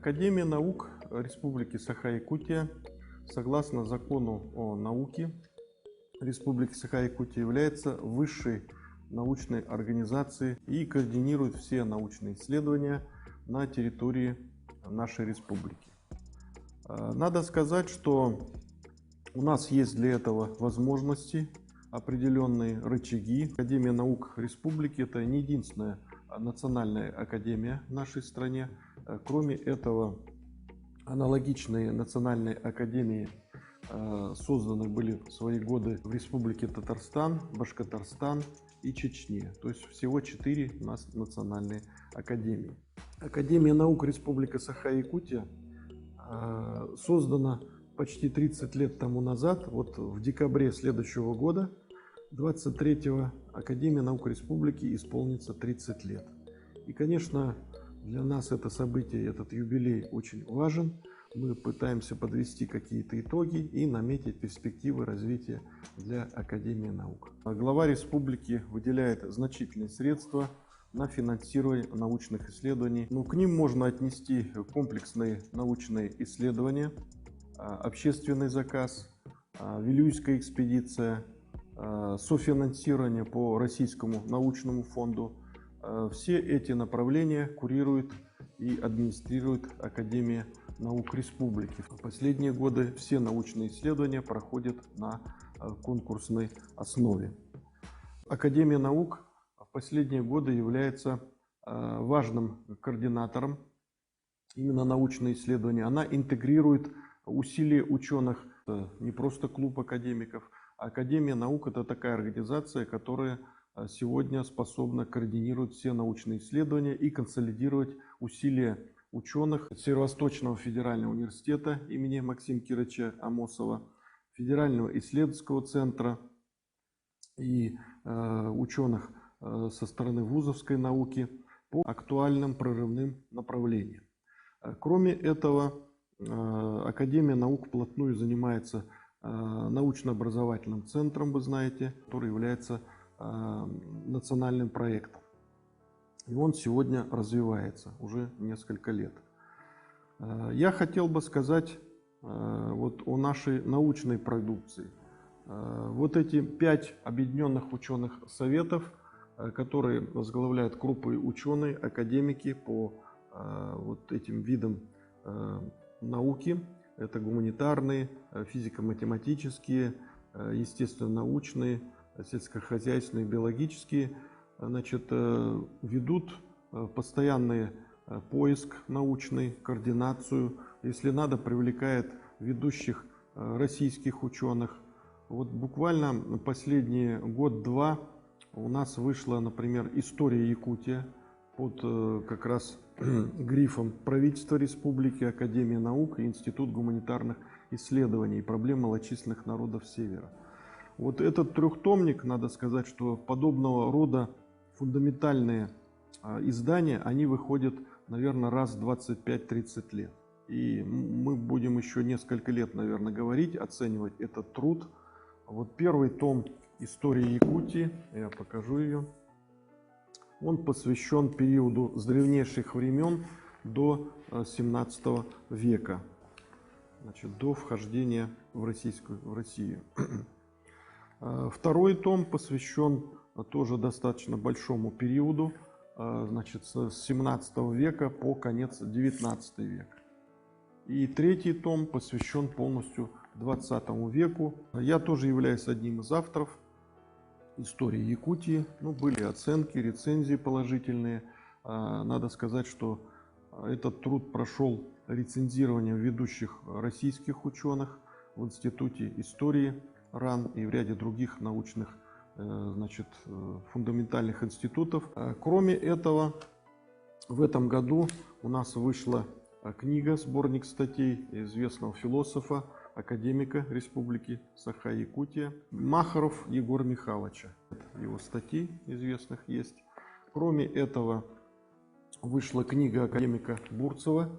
Академия наук Республики Саха-Якутия, согласно закону о науке Республики Саха-Якутия, является высшей научной организацией и координирует все научные исследования на территории нашей республики. Надо сказать, что у нас есть для этого возможности, определенные рычаги. Академия наук республики – это не единственная национальная академия в нашей стране. Кроме этого, аналогичные национальные академии созданы были в свои годы в Республике Татарстан, Башкортостан и Чечне. То есть всего 4 у нас национальные академии. Академия наук Республики Саха-Якутия создана почти 30 лет тому назад. Вот в декабре следующего года, 23-го, Академия наук Республики исполнится 30 лет. И, конечно, для нас это событие, этот юбилей очень важен. Мы пытаемся подвести какие-то итоги и наметить перспективы развития для Академии наук. Глава республики выделяет значительные средства на финансирование научных исследований. К ним можно отнести комплексные научные исследования, общественный заказ, Вилюйская экспедиция, софинансирование по Российскому научному фонду. Все эти направления курирует и администрирует Академия наук Республики. В последние годы все научные исследования проходят на конкурсной основе. Академия наук в последние годы является важным координатором именно научных исследований. Она интегрирует усилия ученых, не просто клуб академиков. Академия наук – это такая организация, которая сегодня способна координировать все научные исследования и консолидировать усилия ученых Северо-Восточного федерального университета имени Максима Кировича Амосова, Федерального исследовательского центра и ученых со стороны вузовской науки по актуальным прорывным направлениям. Кроме этого, Академия наук вплотную занимается научно-образовательным центром, вы знаете, который является национальным проектом. И он сегодня развивается уже несколько лет. Я хотел бы сказать вот о нашей научной продукции. Вот эти 5 объединенных ученых советов, которые возглавляют крупные ученые, академики по вот этим видам науки. Это гуманитарные, физико-математические, естественно-научные, сельскохозяйственные, биологические, ведут постоянный поиск научный, координацию. Если надо, привлекает ведущих российских ученых. Вот буквально последние год-два у нас вышла, например, «История Якутии» под как раз грифом правительства республики, Академия наук и Институт гуманитарных исследований и проблем малочисленных народов Севера. Вот этот трехтомник, надо сказать, что подобного рода фундаментальные издания, они выходят, наверное, раз в 25-30 лет. И мы будем еще несколько лет, наверное, говорить, оценивать этот труд. Вот первый том «Истории Якутии», я покажу ее. Он посвящен периоду с древнейших времен до 17 века, до вхождения в Россию. Второй том посвящен тоже достаточно большому периоду, с 17 века по конец 19 века. И третий том посвящен полностью 20 веку. Я тоже являюсь одним из авторов «Истории Якутии». Были оценки, рецензии положительные. Надо сказать, что этот труд прошел рецензирование ведущих российских ученых в Институте истории РАН и в ряде других научных фундаментальных институтов. Кроме этого, в этом году у нас вышла книга, сборник статей известного философа, академика Республики Саха-Якутия Махаров Егора Михайловича. Его статей известных есть. Кроме этого, вышла книга академика Бурцева.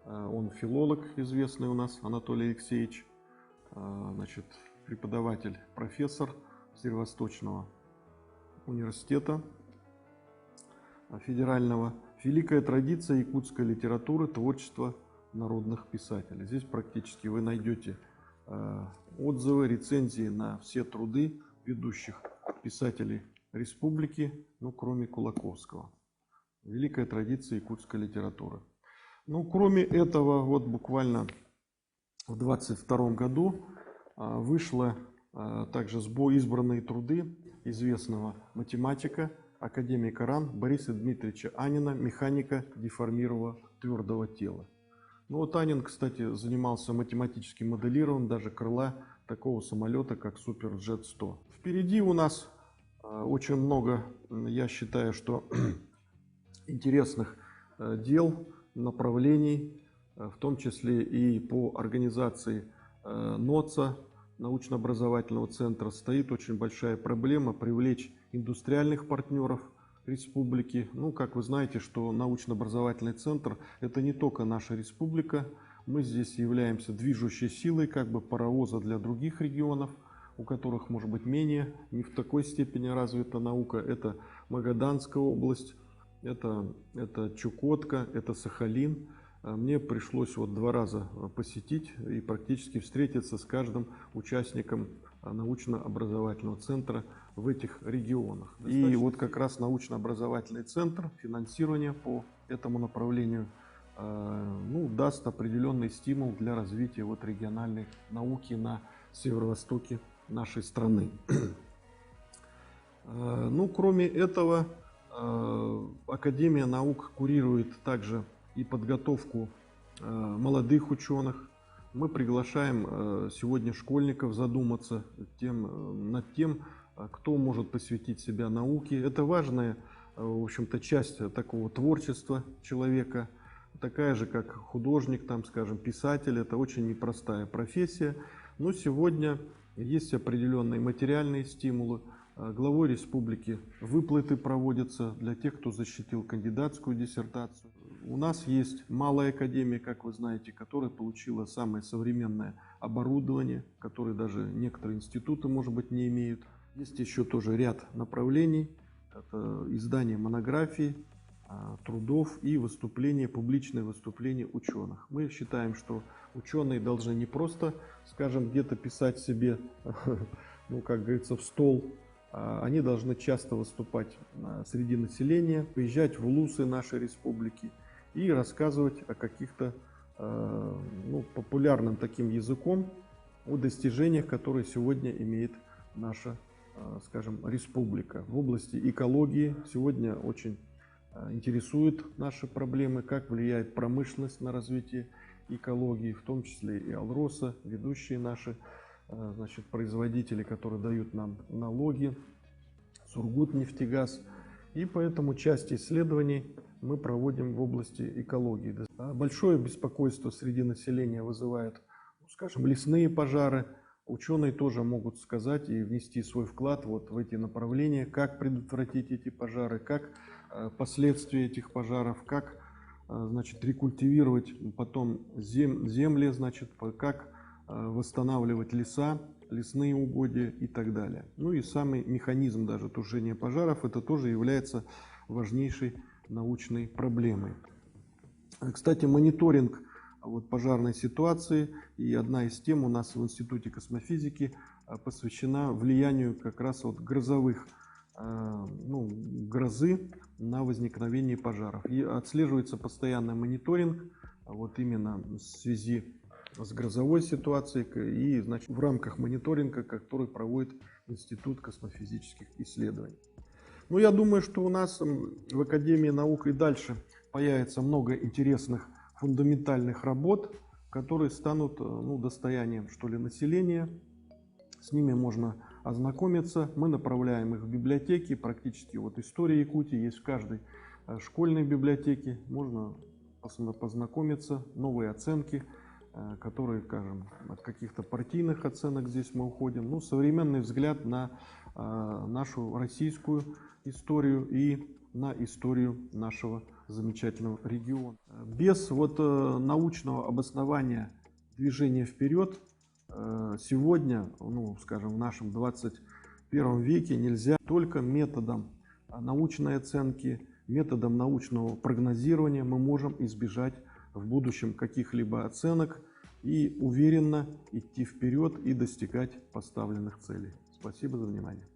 Он филолог известный у нас, Анатолий Алексеевич, преподаватель, профессор Северо-Восточного университета Федерального Великая традиция якутской литературы, творчества народных писателей. Здесь практически вы найдете отзывы, рецензии на все труды ведущих писателей республики, ну, кроме Кулаковского. Великая традиция якутской литературы. Ну, кроме этого, вот буквально в 22 году вышло также избранные труды известного математика, академика РАН Бориса Дмитриевича Анина «Механика деформированного твердого тела». Ну вот Анин, кстати, занимался математическим моделированием даже крыла такого самолета, как Суперджет-100. Впереди у нас очень много, я считаю, что интересных дел, направлений, в том числе и по организации НОЦа, научно-образовательного центра, стоит очень большая проблема привлечь индустриальных партнеров республики. Ну, как вы знаете, что научно-образовательный центр – это не только наша республика. Мы здесь являемся движущей силой, как бы паровоза для других регионов, у которых, может быть, менее, не в такой степени развита наука. Это Магаданская область, это Чукотка, это Сахалин. Мне пришлось вот 2 раза посетить и практически встретиться с каждым участником научно-образовательного центра в этих регионах. И вот как раз научно-образовательный центр, финансирование по этому направлению, ну, даст определенный стимул для развития вот региональной науки на северо-востоке нашей страны. Ну, кроме этого, Академия наук курирует также и подготовку молодых ученых. Мы приглашаем сегодня школьников задуматься над тем, кто может посвятить себя науке. Это важная, в общем-то, часть такого творчества человека, такая же, как художник, там, скажем, писатель. Это очень непростая профессия. Но сегодня есть определенные материальные стимулы. Главой республики выплаты проводятся для тех, кто защитил кандидатскую диссертацию. У нас есть малая академия, как вы знаете, которая получила самое современное оборудование, которое даже некоторые институты, может быть, не имеют. Есть еще тоже ряд направлений. Это издание монографий, трудов и выступления, публичные выступления ученых. Мы считаем, что ученые должны не просто, скажем, где-то писать себе, ну, как говорится, в стол. Они должны часто выступать среди населения, приезжать в вузы нашей республики и рассказывать о каких-то, ну, популярным таким языком о достижениях, которые сегодня имеет наша, скажем, республика. В области экологии сегодня очень интересуют наши проблемы, как влияет промышленность на развитие экологии, в том числе и Алроса, ведущие наши, значит, производители, которые дают нам налоги, Сургутнефтегаз. И поэтому часть исследований мы проводим в области экологии. Большое беспокойство среди населения вызывает, скажем, лесные пожары. Ученые тоже могут сказать и внести свой вклад вот в эти направления, как предотвратить эти пожары, как последствия этих пожаров, как, значит, рекультивировать потом земли, значит, как восстанавливать леса, лесные угодья и так далее. Ну и самый механизм даже тушения пожаров, это тоже является важнейшей научной проблемой. Кстати, мониторинг вот пожарной ситуации и одна из тем у нас в Институте космофизики посвящена влиянию как раз вот грозовых, ну, грозы на возникновение пожаров. И отслеживается постоянный мониторинг вот именно в связи с грозовой ситуацией и, значит, в рамках мониторинга, который проводит Институт космофизических исследований. Ну, я думаю, что у нас в Академии наук и дальше появится много интересных фундаментальных работ, которые станут, ну, достоянием, что ли, населения. С ними можно ознакомиться. Мы направляем их в библиотеки. Практически вот история Якутии есть в каждой школьной библиотеке. Можно познакомиться, новые оценки, которые, скажем, от каких-то партийных оценок здесь мы уходим. Ну, современный взгляд на нашу российскую историю и на историю нашего замечательного региона. Без вот научного обоснования движения вперед сегодня, ну, скажем, в нашем 21 веке нельзя только методом научной оценки, методом научного прогнозирования мы можем избежать в будущем каких-либо оценок и уверенно идти вперед и достигать поставленных целей. Спасибо за внимание.